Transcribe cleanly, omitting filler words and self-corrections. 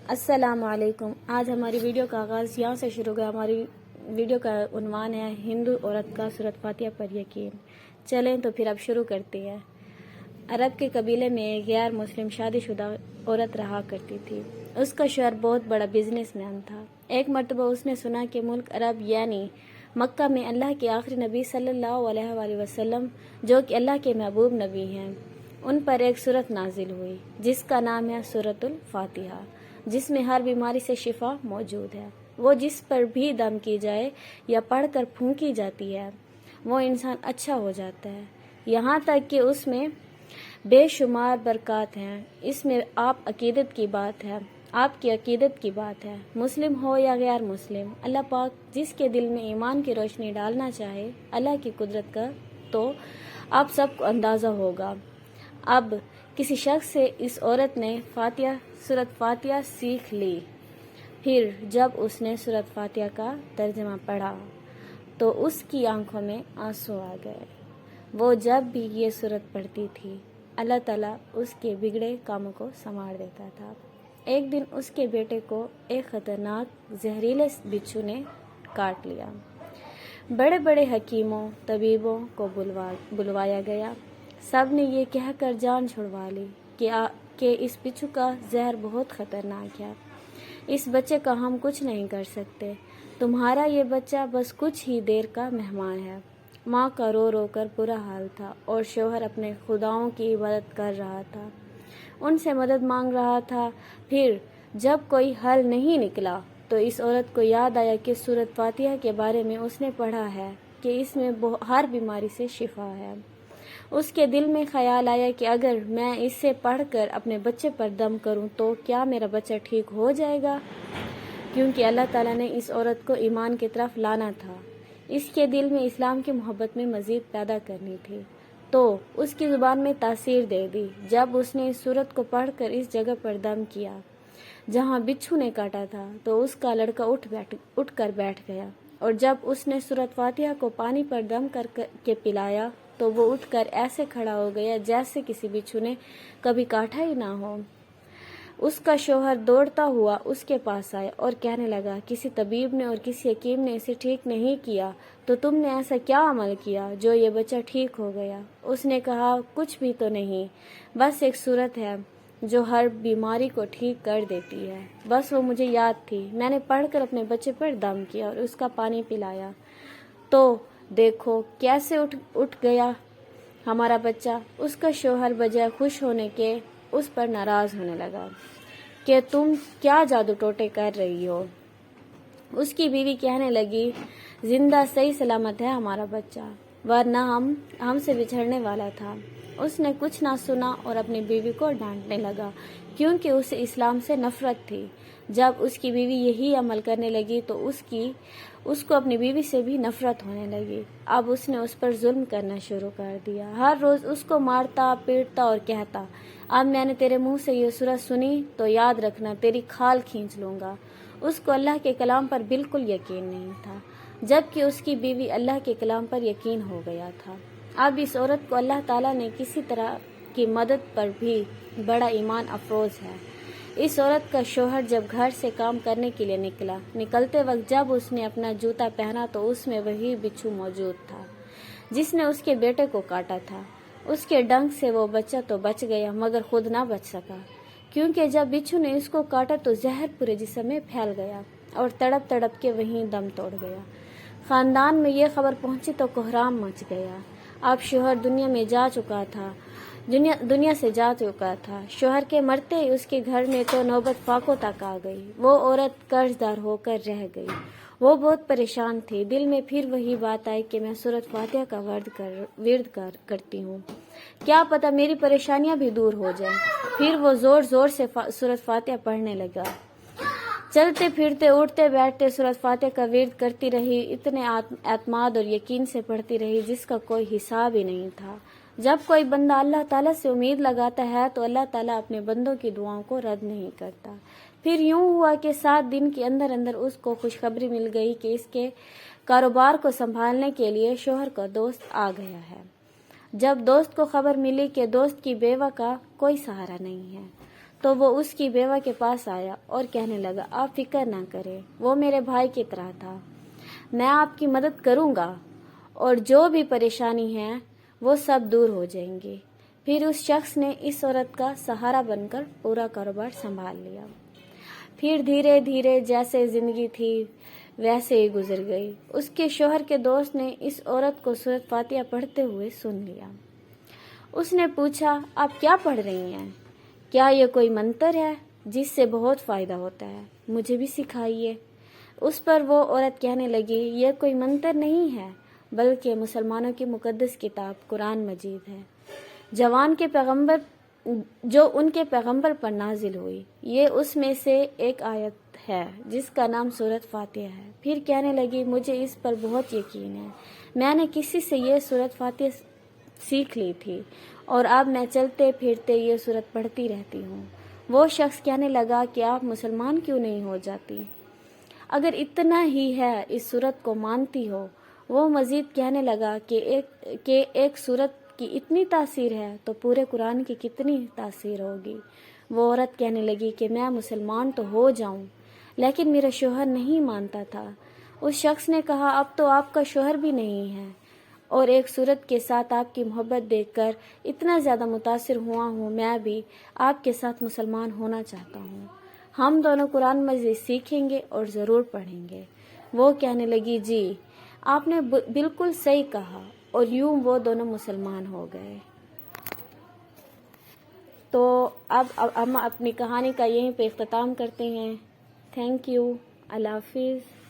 السلام علیکم۔ آج ہماری ویڈیو کا آغاز یہاں سے شروع ہوگا۔ ہماری ویڈیو کا عنوان ہے ہندو عورت کا سورۃ فاتحہ پر یقین۔ چلیں تو پھر اب شروع کرتے ہیں۔ عرب کے قبیلے میں ایک غیر مسلم شادی شدہ عورت رہا کرتی تھی۔ اس کا شوہر بہت بڑا بزنس مین تھا۔ ایک مرتبہ اس نے سنا کہ ملک عرب یعنی مکہ میں اللہ کے آخری نبی صلی اللہ علیہ وآلہ وسلم جو کہ اللہ کے محبوب نبی ہیں، ان پر ایک سورت نازل ہوئی جس کا نام ہے سورۃ الفاتحہ، جس میں ہر بیماری سے شفا موجود ہے۔ وہ جس پر بھی دم کی جائے یا پڑھ کر پھونکی جاتی ہے وہ انسان اچھا ہو جاتا ہے، یہاں تک کہ اس میں بے شمار برکات ہیں۔ اس میں آپ کی عقیدت کی بات ہے، مسلم ہو یا غیر مسلم، اللہ پاک جس کے دل میں ایمان کی روشنی ڈالنا چاہے اللہ کی قدرت کا تو آپ سب کو اندازہ ہوگا۔ اب کسی شخص سے اس عورت نے سورۃ فاتحہ سیکھ لی۔ پھر جب اس نے سورۃ فاتحہ کا ترجمہ پڑھا تو اس کی آنکھوں میں آنسو آ گئے۔ وہ جب بھی یہ سورت پڑھتی تھی اللہ تعالیٰ اس کے بگڑے کاموں کو سنوار دیتا تھا۔ ایک دن اس کے بیٹے کو ایک خطرناک زہریلے بچھو نے کاٹ لیا۔ بڑے بڑے حکیموں طبیبوں کو بلوایا گیا، سب نے یہ کہہ کر جان چھڑوا لی کہ اس بچھو کا زہر بہت خطرناک ہے، اس بچے کا ہم کچھ نہیں کر سکتے، تمہارا یہ بچہ بس کچھ ہی دیر کا مہمان ہے۔ ماں کا رو رو کر برا حال تھا اور شوہر اپنے خداؤں کی عبادت کر رہا تھا، ان سے مدد مانگ رہا تھا۔ پھر جب کوئی حل نہیں نکلا تو اس عورت کو یاد آیا کہ سورۃ فاتحہ کے بارے میں اس نے پڑھا ہے کہ اس میں ہر بیماری سے شفا ہے۔ اس کے دل میں خیال آیا کہ اگر میں اسے پڑھ کر اپنے بچے پر دم کروں تو کیا میرا بچہ ٹھیک ہو جائے گا، کیونکہ اللہ تعالیٰ نے اس عورت کو ایمان کی طرف لانا تھا، اس کے دل میں اسلام کی محبت میں مزید پیدا کرنی تھی، تو اس کی زبان میں تاثیر دے دی۔ جب اس نے اس سورت کو پڑھ کر اس جگہ پر دم کیا جہاں بچھو نے کاٹا تھا تو اس کا لڑکا اٹھ کر بیٹھ گیا، اور جب اس نے سورۃ فاتحہ کو پانی پر دم کر کے پلایا تو وہ اٹھ کر ایسے کھڑا ہو گیا جیسے کسی بچھو نے کبھی کاٹا ہی نہ ہو۔ اس کا شوہر دوڑتا ہوا اس کے پاس آیا اور کہنے لگا، کسی طبیب نے اور کسی حکیم نے اسے ٹھیک نہیں کیا تو تم نے ایسا کیا عمل کیا جو یہ بچہ ٹھیک ہو گیا؟ اس نے کہا، کچھ بھی تو نہیں، بس ایک سورت ہے جو ہر بیماری کو ٹھیک کر دیتی ہے، بس وہ مجھے یاد تھی، میں نے پڑھ کر اپنے بچے پر دم کیا اور اس کا پانی پلایا تو دیکھو کیسے اٹھ گیا ہمارا بچہ۔ اس کا شوہر بجائے خوش ہونے کے اس پر ناراض ہونے لگا کہ تم کیا جادو ٹوٹے کر رہی ہو۔ اس کی بیوی کہنے لگی، زندہ صحیح سلامت ہے ہمارا بچہ، ورنہ ہم سے بچھڑنے والا تھا۔ اس نے کچھ نہ سنا اور اپنی بیوی کو ڈانٹنے لگا کیونکہ اسے اسلام سے نفرت تھی۔ جب اس کی بیوی یہی عمل کرنے لگی تو اس کو اپنی بیوی سے بھی نفرت ہونے لگی۔ اب اس نے اس پر ظلم کرنا شروع کر دیا، ہر روز اس کو مارتا پیٹتا اور کہتا، اب میں نے تیرے منہ سے یہ سورت سنی تو یاد رکھنا تیری کھال کھینچ لوں گا۔ اس کو اللہ کے کلام پر بالکل یقین نہیں تھا، جبکہ اس کی بیوی اللہ کے کلام پر یقین ہو گیا تھا۔ اب اس عورت کو اللہ تعالیٰ نے کسی طرح کی مدد پر بھی بڑا ایمان افروز ہے۔ اس عورت کا شوہر جب گھر سے کام کرنے کے لیے نکلتے وقت جب اس نے اپنا جوتا پہنا تو اس میں وہی بچھو موجود تھا جس نے اس کے بیٹے کو کاٹا تھا۔ اس کے ڈنک سے وہ بچہ تو بچ گیا مگر خود نہ بچ سکا، کیونکہ جب بچھو نے اس کو کاٹا تو زہر پورے جسم میں پھیل گیا اور تڑپ تڑپ کے وہیں دم توڑ گیا۔ خاندان میں یہ خبر پہنچی تو کوہرام مچ گیا۔ اب شوہر دنیا سے جا چکا تھا۔ شوہر کے مرتے ہی اس کے گھر میں تو نوبت فاقوں تک آ گئی۔ وہ عورت قرض دار ہو کر رہ گئی۔ وہ بہت پریشان تھی، دل میں پھر وہی بات آئی کہ میں سورۃ فاتحہ کا ورد کرتی ہوں، کیا پتہ میری پریشانیاں بھی دور ہو جائیں۔ پھر وہ زور زور سے سورۃ فاتحہ پڑھنے لگا، چلتے پھرتے اٹھتے بیٹھتے سورۃ فاتحہ کا ورد کرتی رہی، اتنے اعتماد اور یقین سے پڑھتی رہی جس کا کوئی حساب ہی نہیں تھا۔ جب کوئی بندہ اللہ تعالیٰ سے امید لگاتا ہے تو اللہ تعالیٰ اپنے بندوں کی دعاؤں کو رد نہیں کرتا۔ پھر یوں ہوا کہ 7 دن کے اندر اس کو خوشخبری مل گئی کہ اس کے کاروبار کو سنبھالنے کے لیے شوہر کا دوست آ گیا ہے۔ جب دوست کو خبر ملی کہ دوست کی بیوہ کا کوئی سہارا نہیں ہے تو وہ اس کی بیوہ کے پاس آیا اور کہنے لگا آپ فکر نہ کریں، وہ میرے بھائی کی طرح تھا، میں آپ کی مدد کروں گا اور جو بھی پریشانی ہے وہ سب دور ہو جائیں گی۔ پھر اس شخص نے اس عورت کا سہارا بن کر پورا کاروبار سنبھال لیا۔ پھر دھیرے دھیرے جیسے زندگی تھی ویسے ہی گزر گئی۔ اس کے شوہر کے دوست نے اس عورت کو سورۃ فاتحہ پڑھتے ہوئے سن لیا۔ اس نے پوچھا آپ کیا پڑھ رہی ہیں؟ کیا یہ کوئی منتر ہے جس سے بہت فائدہ ہوتا ہے؟ مجھے بھی سکھائیے۔ اس پر وہ عورت کہنے لگی یہ کوئی منتر نہیں ہے بلکہ مسلمانوں کی مقدس کتاب قرآن مجید ہے، جو ان کے پیغمبر پر نازل ہوئی۔ یہ اس میں سے ایک آیت ہے جس کا نام سورۃ فاتحہ ہے۔ پھر کہنے لگی مجھے اس پر بہت یقین ہے، میں نے کسی سے یہ سورۃ فاتحہ سیکھ لی تھی اور اب میں چلتے پھرتے یہ سورت پڑھتی رہتی ہوں۔ وہ شخص کہنے لگا کہ آپ مسلمان کیوں نہیں ہو جاتی اگر اتنا ہی ہے اس سورت کو مانتی ہو؟ وہ مزید کہنے لگا کہ ایک سورت کی اتنی تاثیر ہے تو پورے قرآن کی کتنی تاثیر ہوگی۔ وہ عورت کہنے لگی کہ میں مسلمان تو ہو جاؤں لیکن میرا شوہر نہیں مانتا تھا۔ اس شخص نے کہا اب تو آپ کا شوہر بھی نہیں ہے اور ایک سورت کے ساتھ آپ کی محبت دیکھ کر اتنا زیادہ متاثر ہوا ہوں، میں بھی آپ کے ساتھ مسلمان ہونا چاہتا ہوں۔ ہم دونوں قرآن مجید سیکھیں گے اور ضرور پڑھیں گے۔ وہ کہنے لگی جی آپ نے بالکل صحیح کہا، اور یوں وہ دونوں مسلمان ہو گئے۔ تو اب ہم اپنی کہانی کا یہیں پہ اختتام کرتے ہیں۔ تھینک یو، اللہ حافظ۔